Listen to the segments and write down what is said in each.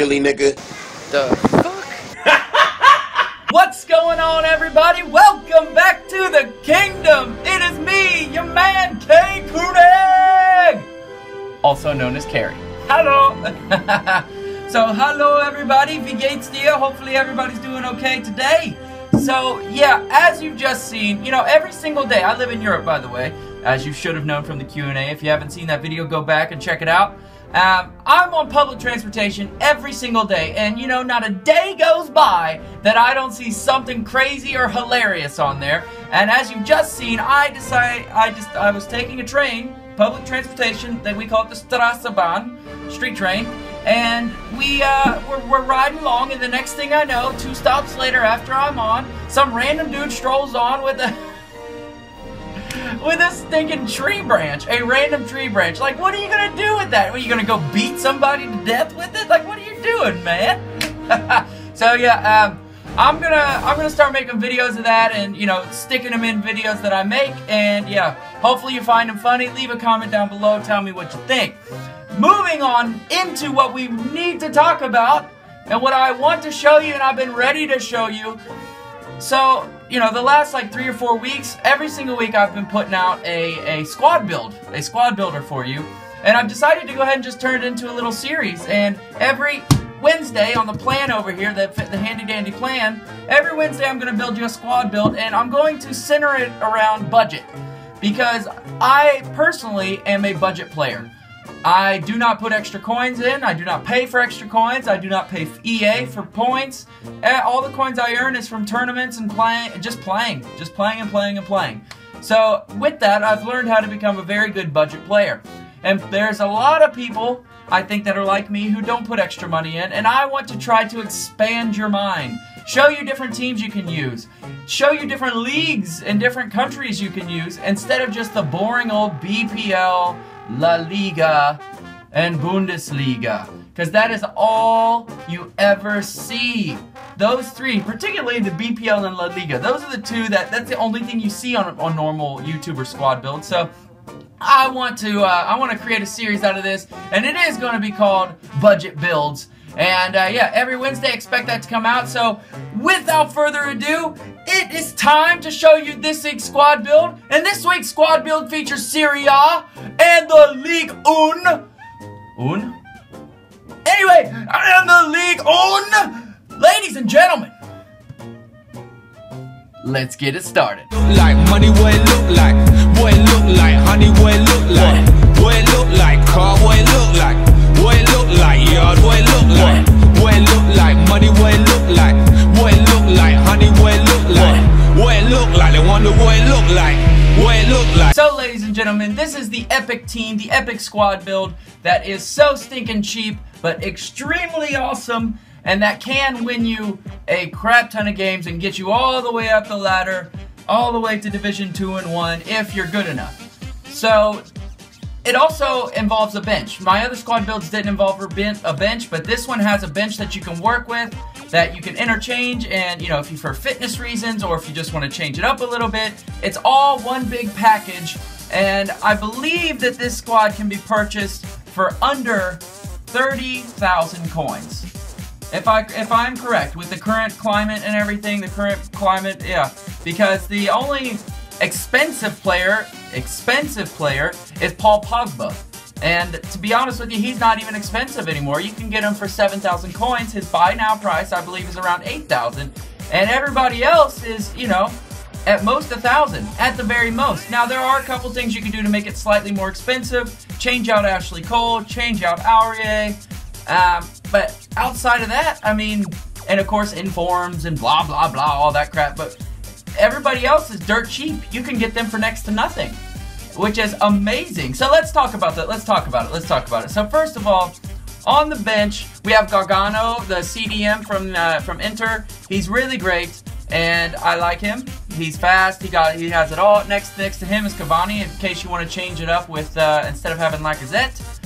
Really, nigga? The fuck? What's going on, everybody? Welcome back to the kingdom. It is me, your man, K. Koenig, also known as Carrie. Hello. So, hello, everybody. Wie geht's dir? Hopefully, everybody's doing okay today. So, yeah, as you've just seen, you know, every single day, I live in Europe, by the way, as you should have known from the Q&A. If you haven't seen that video, go back and check it out. I'm on public transportation every single day, and you know, not a day goes by that I don't see something crazy or hilarious on there. And as you've just seen, I was taking a train, public transportation, that we call it the Straßenbahn, street train, and we're riding along, and the next thing I know, 2 stops later after I'm on, some random dude strolls on with a stinking tree branch, a random tree branch. Like, what are you gonna do with that? Are you gonna go beat somebody to death with it? Like, what are you doing, man? So yeah, I'm gonna start making videos of that, and you know, sticking them in videos that I make, and yeah, hopefully you find them funny. Leave a comment down below, tell me what you think. Moving on into what we need to talk about, and what I want to show you, and I've been ready to show you. So, you know, the last like 3 or 4 weeks, every single week I've been putting out a squad builder for you. And I've decided to go ahead and just turn it into a little series. And every Wednesday on the plan over here, the handy dandy plan, every Wednesday I'm going to build you a squad build, and I'm going to center it around budget. Because I personally am a budget player. I do not put extra coins in, I do not pay for extra coins, I do not pay EA for points. All the coins I earn is from tournaments and just playing and playing. So with that, I've learned how to become a very good budget player. And there's a lot of people, I think, that are like me who don't put extra money in, and I want to try to expand your mind. Show you different teams you can use. Show you different leagues and different countries you can use, instead of just the boring old BPL, La Liga, and Bundesliga, because that is all you ever see. Those three, particularly the BPL and La Liga, those are the two that's the only thing you see on normal YouTuber squad builds. So I want to create a series out of this, and it is going to be called Budget Builds. And yeah, every Wednesday expect that to come out. So without further ado, it is time to show you this week's squad build. And this week's squad build features Serie A and the Ligue 1. Anyway, and the Ligue 1. Ladies and gentlemen, let's get it started. Look like money, what it look like? What it look like? Honey, what it look like? What it look like? Car, what it look like? What it look like? Yard, what it look like? What it look like? Money, what it look like? What it look like? Honey, what it look like? What it look like? They wonder what it look like. What it look like. So, ladies and gentlemen, this is the epic team, the epic squad build that is so stinking cheap, but extremely awesome, and that can win you a crap ton of games and get you all the way up the ladder, all the way to Division 2 and 1 if you're good enough. So it also involves a bench. My other squad builds didn't involve a bench, but this one has a bench that you can work with, that you can interchange, and you know, if you for fitness reasons or if you just want to change it up a little bit, it's all one big package. And I believe that this squad can be purchased for under 30,000 coins. If I'm correct with the current climate and everything, yeah, because the only expensive player is Paul Pogba. And to be honest with you, he's not even expensive anymore. You can get him for 7,000 coins. His buy now price, I believe, is around 8,000. And everybody else is, you know, at most 1,000, at the very most. Now, there are a couple things you can do to make it slightly more expensive. Change out Ashley Cole, change out Aurier. But outside of that, I mean, and of course informs and blah, blah, blah, all that crap. But everybody else is dirt cheap. You can get them for next to nothing, which is amazing. So let's talk about that. Let's talk about it. So first of all, on the bench, we have Gargano, the CDM from Inter. He's really great, and I like him. He's fast. He has it all. Next to him is Cavani, in case you want to change it up with instead of having Lacazette.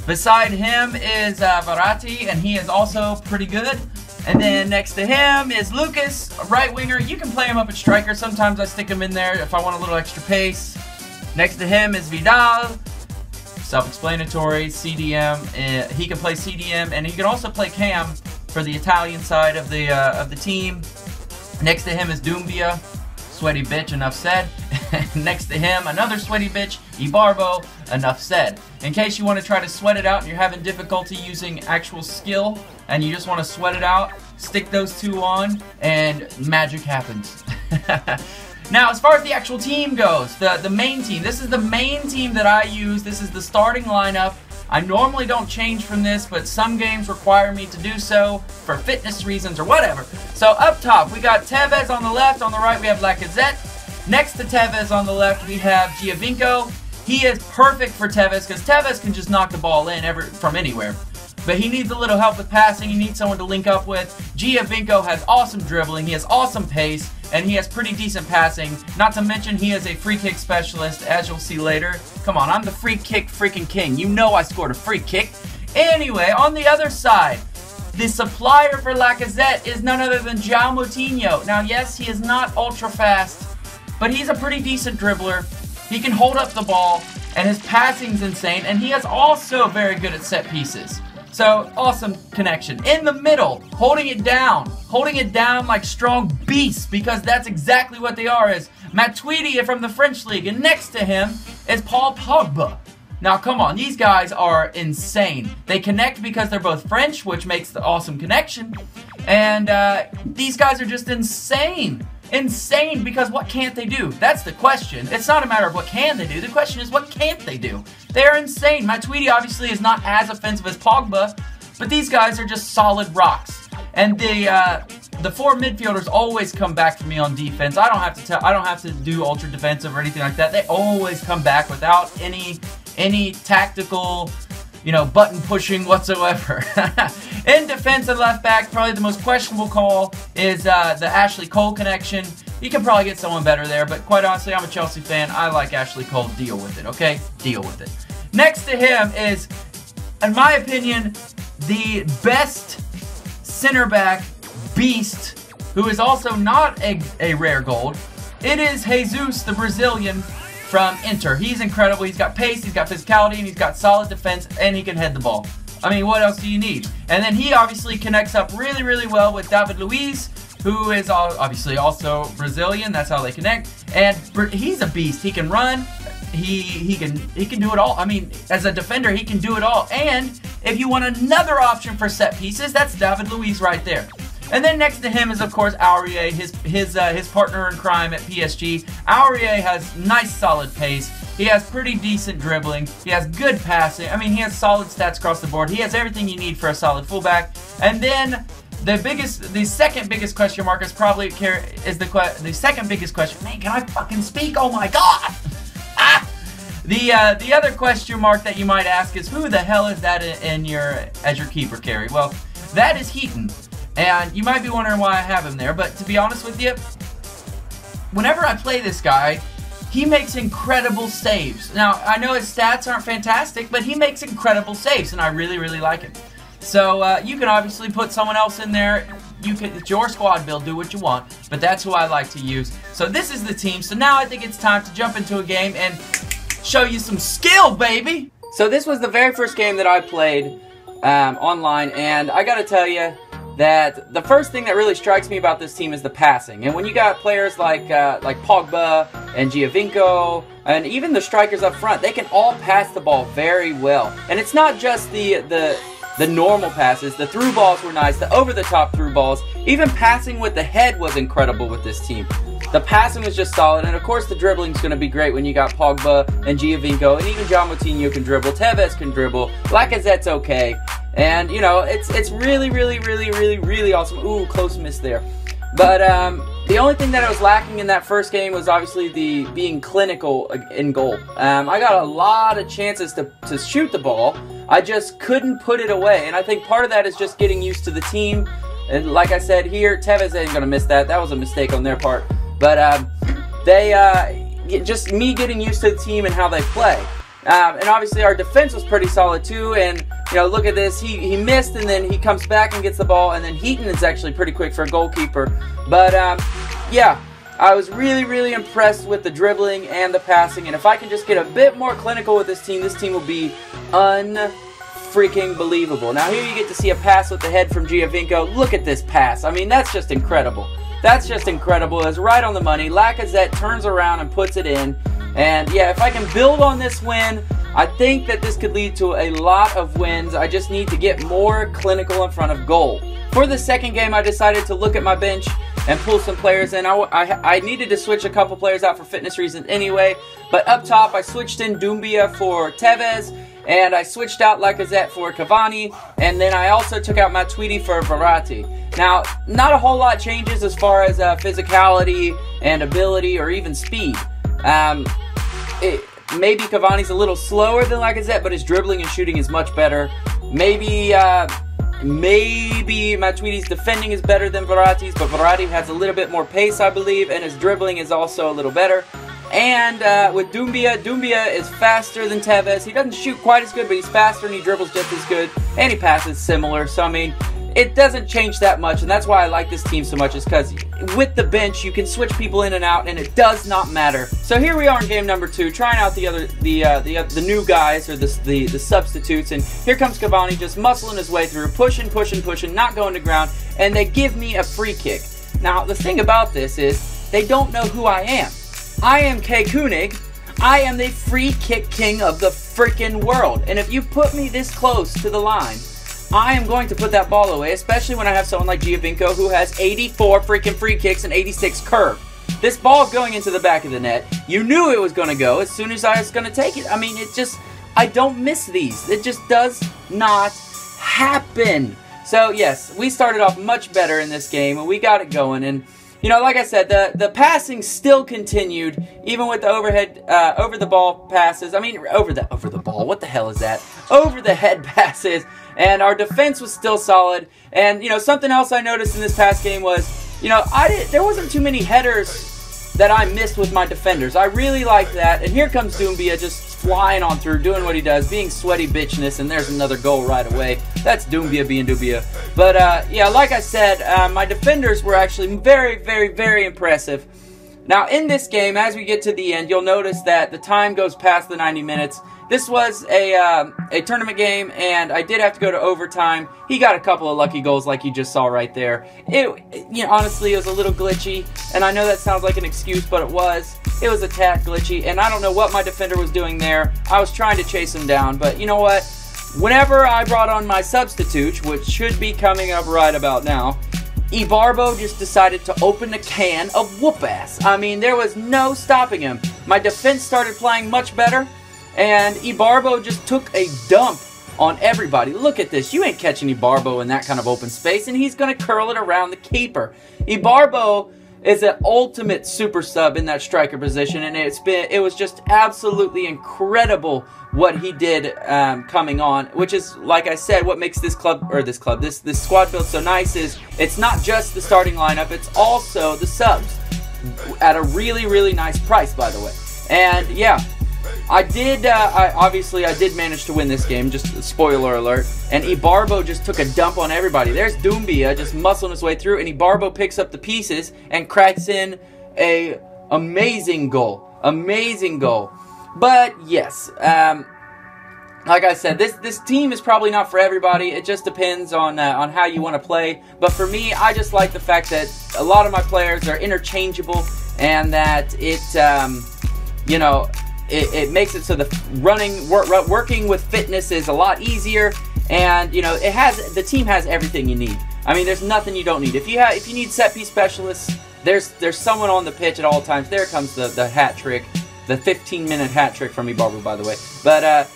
Beside him is Verratti, and he is also pretty good. And then next to him is Lucas, a right winger. You can play him up at striker. Sometimes I stick him in there if I want a little extra pace. Next to him is Vidal. self-explanatory. CDM, he can play CDM, and he can also play Cam for the Italian side of the team. Next to him is Doumbia, sweaty bitch, enough said. Next to him, another sweaty bitch, Ibarbo, enough said. In case you want to try to sweat it out and you're having difficulty using actual skill, and you just want to sweat it out, stick those two on, and magic happens. Now, as far as the actual team goes, the main team, this is the main team that I use. This is the starting lineup. I normally don't change from this, but some games require me to do so for fitness reasons or whatever. So up top, we got Tevez on the left. On the right, we have Lacazette. Next to Tevez on the left, we have Giovinco. He is perfect for Tevez because Tevez can just knock the ball in from anywhere. But he needs a little help with passing. He needs someone to link up with. Giovinco has awesome dribbling. He has awesome pace. And he has pretty decent passing. Not to mention he is a free kick specialist, as you'll see later. Come on, I'm the free kick freaking king. You know I scored a free kick. Anyway, on the other side, the supplier for Lacazette is none other than João Moutinho. Now, yes, he is not ultra fast, but he's a pretty decent dribbler. He can hold up the ball, and his passing's insane, and he is also very good at set pieces. So, awesome connection. In the middle, holding it down like strong beasts, because that's exactly what they are, is Matuidi from the French League, and next to him is Paul Pogba. Now, come on, these guys are insane. They connect because they're both French, which makes the awesome connection, and these guys are just insane. Insane, because what can't they do? That's the question. It's not a matter of what can they do. The question is, what can't they do? They're insane. Matuidi obviously is not as offensive as Pogba, but these guys are just solid rocks. And the four midfielders always come back for me on defense. I don't have to do ultra defensive or anything like that. They always come back without any tactical, button pushing whatsoever. In defense and left back, probably the most questionable call is the Ashley Cole connection. You can probably get someone better there, but quite honestly, I'm a Chelsea fan. I like Ashley Cole. Deal with it, okay? Deal with it. Next to him is, in my opinion, the best center back beast, who is also not a rare gold. It is Jesus, the Brazilian from Inter. He's incredible. He's got pace, he's got physicality, and he's got solid defense, and he can head the ball. I mean, what else do you need? And then he obviously connects up really, really well with David Luiz, who is obviously also Brazilian. That's how they connect. And he's a beast. He can run. He can do it all. I mean, as a defender, he can do it all. And if you want another option for set pieces, that's David Luiz right there. And then next to him is, of course, Aurier, his partner in crime at PSG. Aurier has nice, solid pace. He has pretty decent dribbling. He has good passing. I mean, he has solid stats across the board. He has everything you need for a solid fullback. And then the second biggest question mark is probably the second biggest question. Man, can I fucking speak? Oh my god! The other question mark that you might ask is, who the hell is that as your keeper carry? Well, that is Heaton. And you might be wondering why I have him there, but to be honest with you, whenever I play this guy, he makes incredible saves. Now, I know his stats aren't fantastic, but he makes incredible saves, and I really, really like him. So, you can obviously put someone else in there. It's your squad build, do what you want, but that's who I like to use. So this is the team. So now I think it's time to jump into a game and show you some skill, baby! So this was the very first game that I played online, and I gotta tell you, that the first thing that really strikes me about this team is the passing. And when you got players like Pogba and Giovinco, and even the strikers up front, they can all pass the ball very well. And it's not just the normal passes. The through balls were nice. The over-the-top through balls. Even passing with the head was incredible with this team. The passing was just solid, and of course the dribbling is going to be great when you got Pogba and Giovinco, and even João Moutinho can dribble, Tevez can dribble, Lacazette's okay, and it's really, really, really, really, really awesome. Ooh, close miss there. But the only thing that I was lacking in that first game was obviously the being clinical in goal. I got a lot of chances to shoot the ball. I just couldn't put it away, and I think part of that is just getting used to the team. And like I said here, Tevez ain't gonna miss that. That was a mistake on their part. But just me getting used to the team and how they play. And obviously our defense was pretty solid too. And look at this. He missed, and then he comes back and gets the ball. And then Heaton is actually pretty quick for a goalkeeper. But yeah, I was really, really impressed with the dribbling and the passing, and if I can just get a bit more clinical with this team will be freaking believable. Now here you get to see a pass with the head from Giovinco. Look at this pass. I mean, that's just incredible. That's just incredible. It's right on the money. Lacazette turns around and puts it in. And yeah, if I can build on this win, I think that this could lead to a lot of wins. I just need to get more clinical in front of goal. For the second game, I decided to look at my bench and pull some players in. I needed to switch a couple players out for fitness reasons anyway. But up top, I switched in Doumbia for Tevez. And I switched out Lacazette for Cavani, and then I also took out Matuidi for Verratti. Now, not a whole lot changes as far as physicality and ability or even speed. Maybe Cavani's a little slower than Lacazette, but his dribbling and shooting is much better. Maybe Matuidi's defending is better than Verratti's, but Verratti has a little bit more pace, I believe, and his dribbling is also a little better. And with Doumbia is faster than Tevez. He doesn't shoot quite as good, but he's faster and he dribbles just as good. And he passes similar. So, I mean, it doesn't change that much. And that's why I like this team so much, is because with the bench, you can switch people in and out, and it does not matter. So here we are in game number 2, trying out the new guys, or the substitutes. And here comes Cavani just muscling his way through, pushing, not going to ground. And they give me a free kick. Now, the thing about this is they don't know who I am. I am K. Koenig. I am the free kick king of the freaking world. And if you put me this close to the line, I am going to put that ball away, especially when I have someone like Giovinco who has 84 freaking free kicks and 86 curve. This ball's going into the back of the net. You knew it was going to go as soon as I was going to take it. I mean, I don't miss these. It just does not happen. So, yes, we started off much better in this game, and we got it going. And you know, like I said, the passing still continued, even with the over the ball passes. I mean, over the ball. What the hell is that? Over the head passes, and our defense was still solid. And you know, something else I noticed in this past game was, you know, there wasn't too many headers that I missed with my defenders. I really liked that. And here comes Doumbia just flying on through, doing what he does, being sweaty bitchness, and there's another goal right away. That's Doumbia being Doumbia. But, yeah, like I said, my defenders were actually very, very, very impressive. Now, in this game, as we get to the end, you'll notice that the time goes past the 90 minutes. This was a tournament game, and I did have to go to overtime. He got a couple of lucky goals like you just saw right there. You know, honestly, it was a little glitchy, and I know that sounds like an excuse, but it was. It was a tad glitchy, and I don't know what my defender was doing there. I was trying to chase him down, but you know what? Whenever I brought on my substitute, which should be coming up right about now, Ibarbo just decided to open a can of whoop-ass. I mean, there was no stopping him. My defense started playing much better, and Ibarbo just took a dump on everybody. Look at this. You ain't catching Ibarbo in that kind of open space, and he's going to curl it around the keeper. Ibarbo is an ultimate super sub in that striker position, and it was just absolutely incredible what he did coming on, which is, like I said, what makes this squad build so nice. Is it's not just the starting lineup, it's also the subs at a really, really nice price, by the way. And yeah, I did manage to win this game, just a spoiler alert, and Ibarbo just took a dump on everybody. There's Doumbia just muscling his way through, and Ibarbo picks up the pieces and cracks in a amazing goal. Amazing goal. But yes, like I said, this team is probably not for everybody. It just depends on how you want to play. But for me, I just like the fact that a lot of my players are interchangeable, and that you know, it makes it so the working with fitness is a lot easier, and you know, the team has everything you need. I mean, there's nothing you don't need. If you need set piece specialists, there's someone on the pitch at all times. There comes the hat trick, the 15-minute hat trick from Ibarbo, by the way. But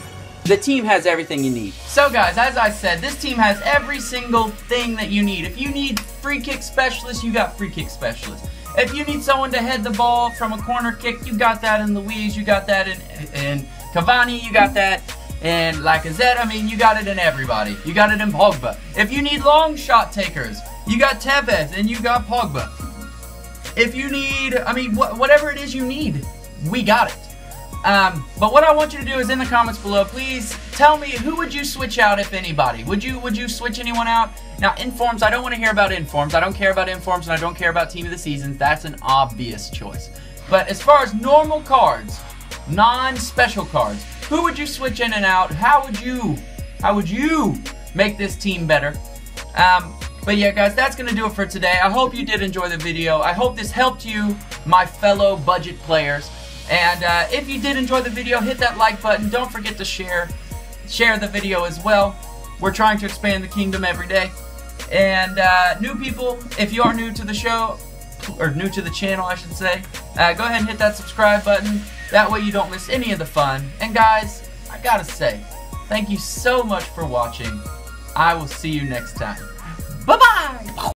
the team has everything you need. So guys, as I said, this team has every single thing that you need. If you need free kick specialists, you got free kick specialists. If you need someone to head the ball from a corner kick, you got that in Luiz, you got that in Cavani, you got that in Lacazette. I mean, you got it in everybody. You got it in Pogba. If you need long shot takers, you got Tevez and you got Pogba. If you need, I mean, whatever it is you need, we got it. But what I want you to do is in the comments below, please tell me who would you switch out, if anybody. Would you switch anyone out? Now, informs, I don't want to hear about informs. I don't care about informs, and I don't care about team of the season. That's an obvious choice. But as far as normal cards, non-special cards, who would you switch in and out? How would you make this team better? But yeah, guys, that's going to do it for today. I hope you did enjoy the video. I hope this helped you, my fellow budget players. And if you did enjoy the video, hit that like button. Don't forget to share the video as well. We're trying to expand the kingdom every day. And new people, if you are new to the show, or new to the channel, I should say, go ahead and hit that subscribe button. That way you don't miss any of the fun. And guys, I gotta say, thank you so much for watching. I will see you next time. Bye-bye!